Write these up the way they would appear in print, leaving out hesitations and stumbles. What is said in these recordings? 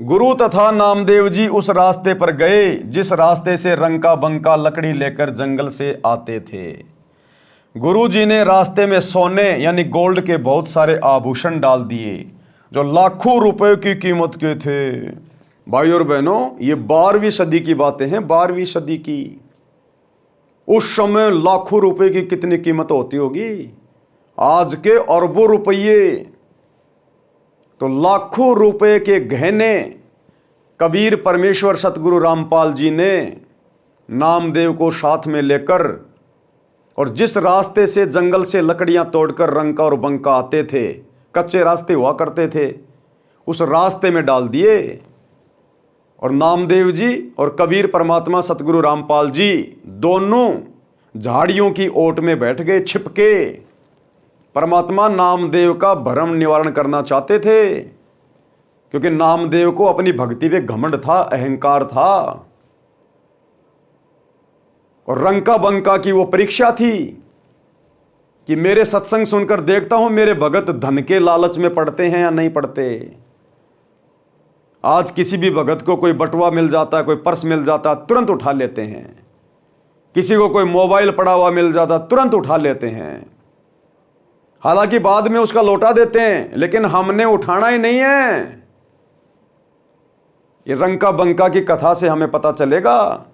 गुरु तथा नामदेव जी उस रास्ते पर गए जिस रास्ते से रंका बंका लकड़ी लेकर जंगल से आते थे। गुरु जी ने रास्ते में सोने यानी गोल्ड के बहुत सारे आभूषण डाल दिए जो लाखों रुपए की कीमत के थे। भाई और बहनों, ये 12वीं सदी की बातें हैं, 12वीं सदी की। उस समय लाखों रुपए की कितनी कीमत होती होगी, आज के अरबों रुपये। तो लाखों रुपए के गहने कबीर परमेश्वर सतगुरु रामपाल जी ने नामदेव को साथ में लेकर और जिस रास्ते से जंगल से लकड़ियां तोड़कर रंका और बंका आते थे, कच्चे रास्ते हुआ करते थे, उस रास्ते में डाल दिए। और नामदेव जी और कबीर परमात्मा सतगुरु रामपाल जी दोनों झाड़ियों की ओट में बैठ गए छिपके। परमात्मा नामदेव का भ्रम निवारण करना चाहते थे, क्योंकि नामदेव को अपनी भक्ति पे घमंड था, अहंकार था। और रंका बंका की वो परीक्षा थी कि मेरे सत्संग सुनकर देखता हूं मेरे भगत धन के लालच में पड़ते हैं या नहीं पड़ते। आज किसी भी भगत को कोई बटुआ मिल जाता है, कोई पर्स मिल जाता, तुरंत उठा लेते हैं। किसी को कोई मोबाइल पड़ा हुआ मिल जाता, तुरंत उठा लेते हैं। हालांकि बाद में उसका लौटा देते हैं, लेकिन हमने उठाना ही नहीं है। ये रंका बंका की कथा से हमें पता चलेगा,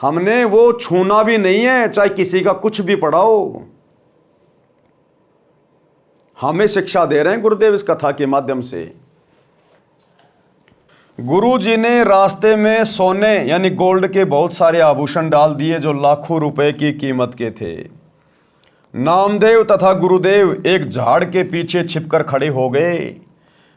हमने वो छूना भी नहीं है, चाहे किसी का कुछ भी पड़ा हो। हमें शिक्षा दे रहे हैं गुरुदेव इस कथा के माध्यम से। गुरु जी ने रास्ते में सोने यानी गोल्ड के बहुत सारे आभूषण डाल दिए जो लाखों रुपए की कीमत के थे। नामदेव तथा गुरुदेव एक झाड़ के पीछे छिपकर खड़े हो गए।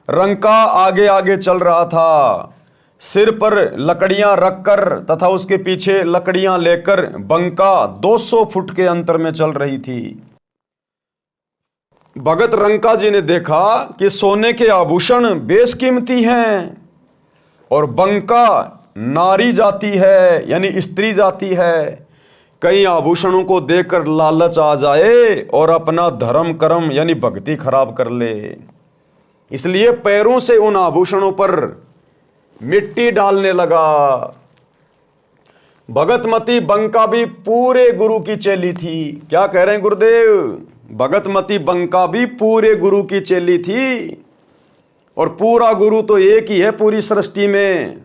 रंका आगे आगे चल रहा था, सिर पर लकड़ियां रखकर तथा उसके पीछे लकड़ियां लेकर बंका 200 फुट के अंतर में चल रही थी। भगत रंका जी ने देखा कि सोने के आभूषण बेशकीमती हैं और बंका नारी जाति है यानी स्त्री जाति है। कई आभूषणों को देखकर लालच आ जाए और अपना धर्म कर्म यानी भक्ति खराब कर ले, इसलिए पैरों से उन आभूषणों पर मिट्टी डालने लगा। भगतमती बंका भी पूरे गुरु की चेली थी। क्या कह रहे हैं गुरुदेव? भगतमती बंका भी पूरे गुरु की चेली थी। और पूरा गुरु तो एक ही है पूरी सृष्टि में,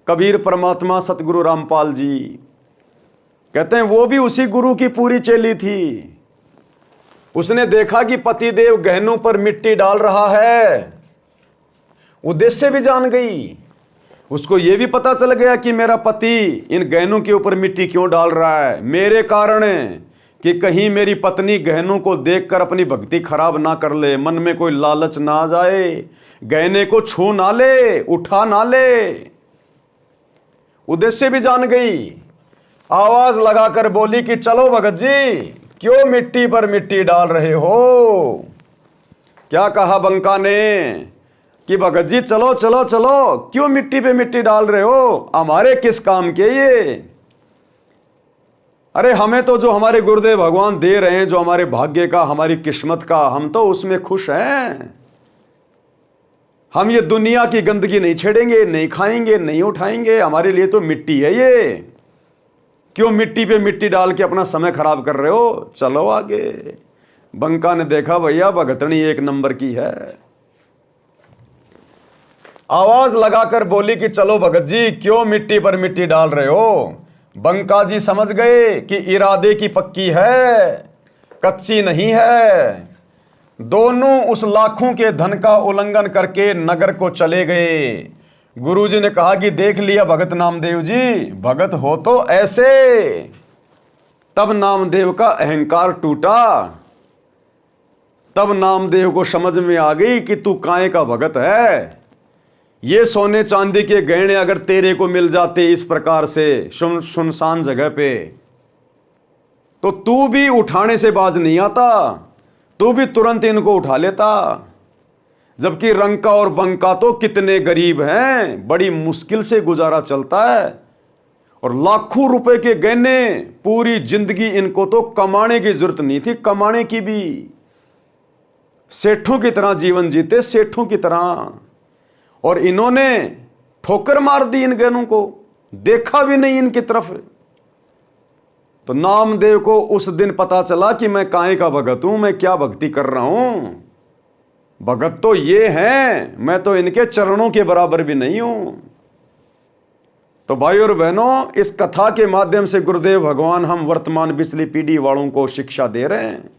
कबीर परमात्मा सतगुरु रामपाल जी। कहते हैं वो भी उसी गुरु की पूरी चेली थी। उसने देखा कि पतिदेव गहनों पर मिट्टी डाल रहा है, उद्देश्य भी जान गई। उसको यह भी पता चल गया कि मेरा पति इन गहनों के ऊपर मिट्टी क्यों डाल रहा है, मेरे कारण है, कि कहीं मेरी पत्नी गहनों को देखकर अपनी भक्ति खराब ना कर ले, मन में कोई लालच ना आ जाए, गहने को छू ना ले, उठा ना ले। उद्देश्य भी जान गई। आवाज लगाकर बोली कि चलो भगत जी, क्यों मिट्टी पर मिट्टी डाल रहे हो? क्या कहा बंका ने कि भगत जी चलो चलो चलो, क्यों मिट्टी पे मिट्टी डाल रहे हो? हमारे किस काम के ये? अरे हमें तो जो हमारे गुरुदेव भगवान दे रहे हैं, जो हमारे भाग्य का, हमारी किस्मत का, हम तो उसमें खुश हैं। हम ये दुनिया की गंदगी नहीं छेड़ेंगे, नहीं खाएंगे, नहीं उठाएंगे। हमारे लिए तो मिट्टी है ये। क्यों मिट्टी पे मिट्टी डाल के अपना समय खराब कर रहे हो? चलो आगे। बंका ने देखा भैया भगतनी एक नंबर की है। आवाज लगाकर बोली कि चलो भगत जी, क्यों मिट्टी पर मिट्टी डाल रहे हो? बंका जी समझ गए कि इरादे की पक्की है, कच्ची नहीं है। दोनों उस लाखों के धन का उल्लंघन करके नगर को चले गए। गुरुजी ने कहा कि देख लिया भगत नामदेव जी, भगत हो तो ऐसे। तब नामदेव का अहंकार टूटा। तब नामदेव को समझ में आ गई कि तू काहे का भगत है। ये सोने चांदी के गहने अगर तेरे को मिल जाते इस प्रकार से सुनसान जगह पे, तो तू भी उठाने से बाज नहीं आता, तू भी तुरंत इनको उठा लेता। जबकि रंका और बंका तो कितने गरीब हैं, बड़ी मुश्किल से गुजारा चलता है, और लाखों रुपए के गहने, पूरी जिंदगी इनको तो कमाने की जरूरत नहीं थी, कमाने की भी। सेठों की तरह जीवन जीते, सेठों की तरह। और इन्होंने ठोकर मार दी इन ज्ञानों को, देखा भी नहीं इनकी तरफ। तो नामदेव को उस दिन पता चला कि मैं काहे का भगत हूं, मैं क्या भक्ति कर रहा हूं। भगत तो ये हैं, मैं तो इनके चरणों के बराबर भी नहीं हूं। तो भाई और बहनों, इस कथा के माध्यम से गुरुदेव भगवान हम वर्तमान पिछली पीढ़ी वालों को शिक्षा दे रहे हैं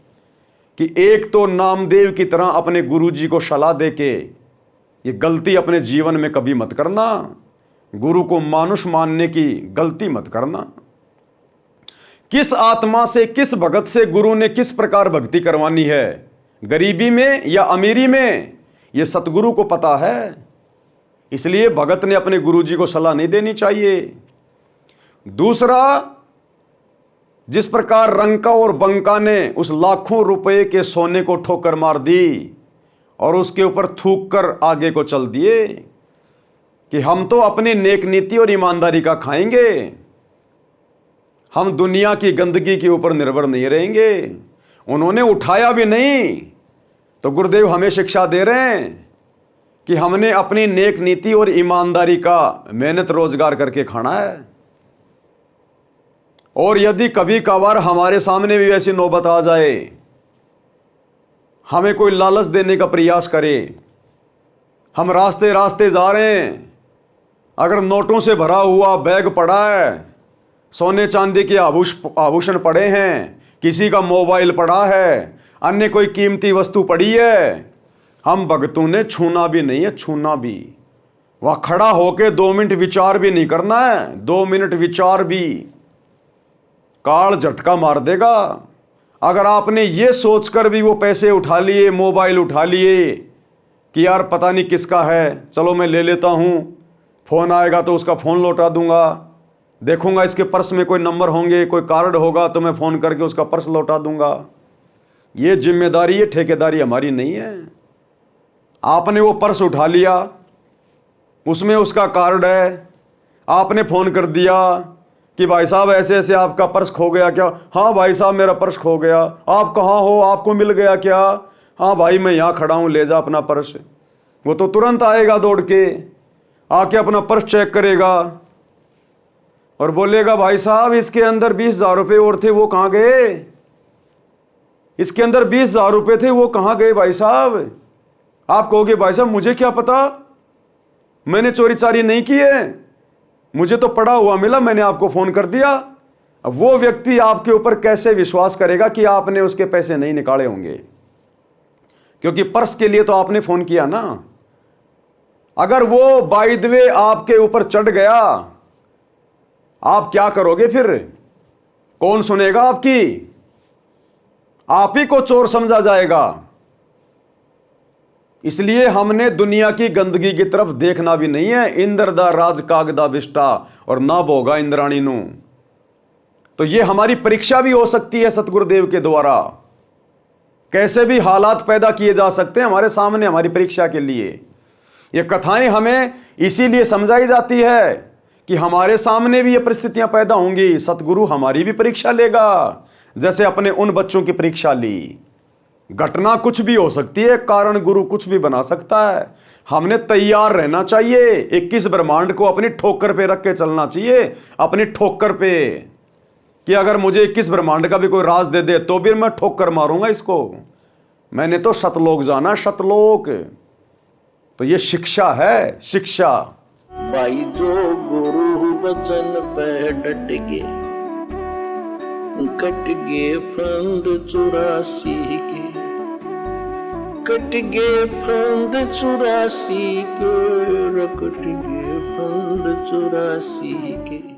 कि एक तो नामदेव की तरह अपने गुरुजी को सलाह दे के ये गलती अपने जीवन में कभी मत करना, गुरु को मानुष मानने की गलती मत करना। किस आत्मा से, किस भगत से गुरु ने किस प्रकार भक्ति करवानी है, गरीबी में या अमीरी में, यह सतगुरु को पता है। इसलिए भगत ने अपने गुरुजी को सलाह नहीं देनी चाहिए। दूसरा, जिस प्रकार रंका और बंका ने उस लाखों रुपए के सोने को ठोकर मार दी और उसके ऊपर थूक कर आगे को चल दिए कि हम तो अपनी नेक नीति और ईमानदारी का खाएंगे, हम दुनिया की गंदगी के ऊपर निर्भर नहीं रहेंगे। उन्होंने उठाया भी नहीं। तो गुरुदेव हमें शिक्षा दे रहे हैं कि हमने अपनी नेक नीति और ईमानदारी का मेहनत रोजगार करके खाना है। और यदि कभी कभार हमारे सामने भी ऐसी नौबत आ जाए, हमें कोई लालच देने का प्रयास करे, हम रास्ते रास्ते जा रहे हैं, अगर नोटों से भरा हुआ बैग पड़ा है, सोने चांदी के आभूषण पड़े हैं, किसी का मोबाइल पड़ा है, अन्य कोई कीमती वस्तु पड़ी है, हम भगतों ने छूना भी नहीं है, छूना भी। वह खड़ा होके 2 मिनट विचार भी नहीं करना है। 2 मिनट विचार भी काल झटका मार देगा। अगर आपने ये सोचकर भी वो पैसे उठा लिए, मोबाइल उठा लिए कि यार पता नहीं किसका है, चलो मैं ले लेता हूँ, फ़ोन आएगा तो उसका फ़ोन लौटा दूंगा, देखूंगा इसके पर्स में कोई नंबर होंगे, कोई कार्ड होगा तो मैं फ़ोन करके उसका पर्स लौटा दूंगा। ये जिम्मेदारी, ये ठेकेदारी हमारी नहीं है। आपने वो पर्स उठा लिया, उसमें उसका कार्ड है, आपने फ़ोन कर दिया कि भाई साहब ऐसे ऐसे आपका पर्स खो गया क्या? हाँ भाई साहब मेरा पर्स खो गया। आप कहाँ हो, आपको मिल गया क्या? हाँ भाई मैं यहाँ खड़ा हूँ, ले जा अपना पर्स। वो तो तुरंत आएगा दौड़ के, आके अपना पर्स चेक करेगा और बोलेगा भाई साहब इसके अंदर 20,000 रुपये और थे, वो कहाँ गए? इसके अंदर 20,000 रुपये थे, वो कहाँ गए भाई साहब? आप कहोगे भाई साहब मुझे क्या पता, मैंने चोरी चारी नहीं की है, मुझे तो पड़ा हुआ मिला, मैंने आपको फोन कर दिया। अब वो व्यक्ति आपके ऊपर कैसे विश्वास करेगा कि आपने उसके पैसे नहीं निकाले होंगे? क्योंकि पर्स के लिए तो आपने फोन किया ना। अगर वो बाय द वे आपके ऊपर चढ़ गया, आप क्या करोगे फिर? कौन सुनेगा आपकी? आप ही को चोर समझा जाएगा। इसलिए हमने दुनिया की गंदगी की तरफ देखना भी नहीं है। इंद्र दा राज कागदा बिष्टा और ना भोगा इंद्राणी नू। तो ये हमारी परीक्षा भी हो सकती है सतगुरुदेव के द्वारा। कैसे भी हालात पैदा किए जा सकते हैं हमारे सामने, हमारी परीक्षा के लिए। ये कथाएं हमें इसीलिए समझाई जाती है कि हमारे सामने भी ये परिस्थितियां पैदा होंगी, सतगुरु हमारी भी परीक्षा लेगा, जैसे अपने उन बच्चों की परीक्षा ली। घटना कुछ भी हो सकती है, कारण गुरु कुछ भी बना सकता है। हमने तैयार रहना चाहिए। 21 ब्रह्मांड को अपनी ठोकर पे रख के चलना चाहिए, अपनी ठोकर पे, कि अगर मुझे 21 ब्रह्मांड का भी कोई राज दे दे तो भी मैं ठोकर मारूंगा इसको। मैंने तो सतलोक जाना, सतलोक। तो ये शिक्षा है, शिक्षा। भाई जो गुरु वचन पे डट गे, कट गे फंद 84 के, कट गे फंद 84 के, कट गे फंद 84 के।